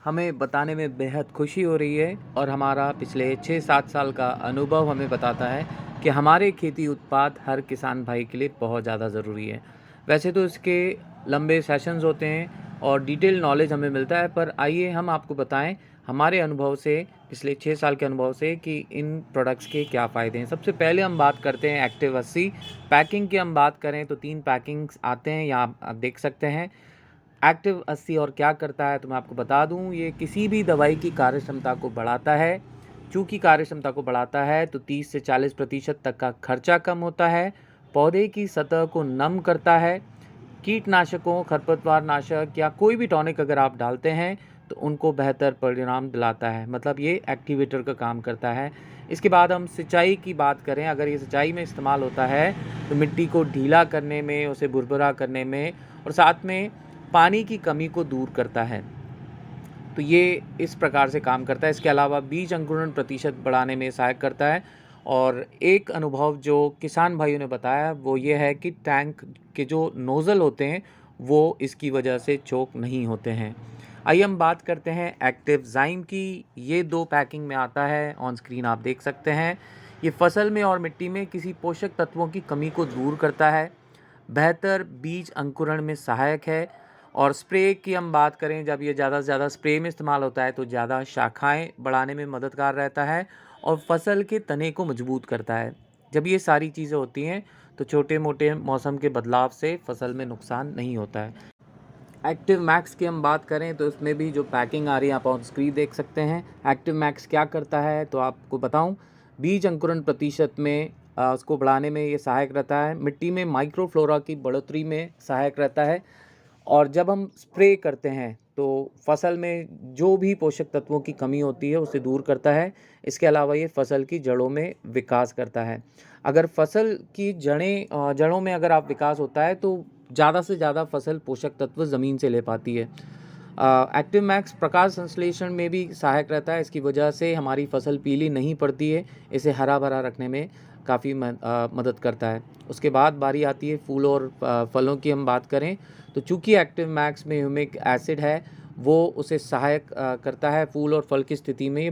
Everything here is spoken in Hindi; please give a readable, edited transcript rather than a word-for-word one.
हमें बताने में बेहद खुशी हो रही है और हमारा पिछले 6-7 साल का अनुभव हमें बताता है कि हमारे खेती उत्पाद हर किसान भाई के लिए बहुत ज़्यादा ज़रूरी है। वैसे तो इसके लंबे सेशंस होते हैं और डिटेल नॉलेज हमें मिलता है, पर आइए हम आपको बताएं हमारे अनुभव से, पिछले 6 साल के अनुभव से, कि इन प्रोडक्ट्स के क्या फ़ायदे हैं। सबसे पहले हम बात करते हैं एक्टिव 80 पैकिंग की। हम बात करें तो 3 पैकिंग्स आते हैं, यहाँ आप देख सकते हैं। एक्टिव 80 और क्या करता है तो मैं आपको बता दूं, ये किसी भी दवाई की कार्यक्षमता को बढ़ाता है। चूँकि कार्यक्षमता को बढ़ाता है तो 30 से 40% तक का खर्चा कम होता है, पौधे की सतह को नम करता है, कीटनाशकों, खरपतवार नाशक या कोई भी टॉनिक अगर आप डालते हैं तो उनको बेहतर परिणाम दिलाता है। मतलब ये एक्टिवेटर का काम करता है। इसके बाद हम सिंचाई की बात करें, अगर ये सिंचाई में इस्तेमाल होता है तो मिट्टी को ढीला करने में, उसे भुरभुरा करने में और साथ में पानी की कमी को दूर करता है। तो ये इस प्रकार से काम करता है। इसके अलावा बीज अंकुरण प्रतिशत बढ़ाने में सहायक करता है। और एक अनुभव जो किसान भाइयों ने बताया वो ये है कि टैंक के जो नोज़ल होते हैं वो इसकी वजह से चोक नहीं होते हैं। आइए हम बात करते हैं एक्टिव ज़ाइम की। ये 2 पैकिंग में आता है, ऑन स्क्रीन आप देख सकते हैं। ये फसल में और मिट्टी में किसी पोषक तत्वों की कमी को दूर करता है, बेहतर बीज अंकुरण में सहायक है। और स्प्रे की हम बात करें, जब ये ज़्यादा से ज़्यादा स्प्रे में इस्तेमाल होता है तो ज़्यादा शाखाएं बढ़ाने में मददगार रहता है और फसल के तने को मजबूत करता है। जब ये सारी चीज़ें होती हैं तो छोटे मोटे मौसम के बदलाव से फसल में नुकसान नहीं होता है। एक्टिव मैक्स की हम बात करें तो इसमें भी जो पैकिंग आ रही है आप ऑन स्क्रीन देख सकते हैं। एक्टिव मैक्स क्या करता है तो आपको बताऊं, बीज अंकुरण प्रतिशत में उसको बढ़ाने में ये सहायक रहता है, मिट्टी में माइक्रोफ्लोरा की बढ़ोतरी में सहायक रहता है और जब हम स्प्रे करते हैं तो फसल में जो भी पोषक तत्वों की कमी होती है उसे दूर करता है। इसके अलावा ये फसल की जड़ों में विकास करता है। अगर फसल की जड़ों में अगर आप विकास होता है तो ज़्यादा से ज़्यादा फसल पोषक तत्व ज़मीन से ले पाती है। एक्टिव मैक्स प्रकाश संश्लेषण में भी सहायक रहता है। इसकी वजह से हमारी फसल पीली नहीं पड़ती है, इसे हरा भरा रखने में काफ़ी मदद करता है। उसके बाद बारी आती है फूलों और फलों की। हम बात करें तो चूँकि एक्टिव मैक्स में ह्यूमिक एसिड है वो उसे सहायक करता है फूल और फल की स्थिति में।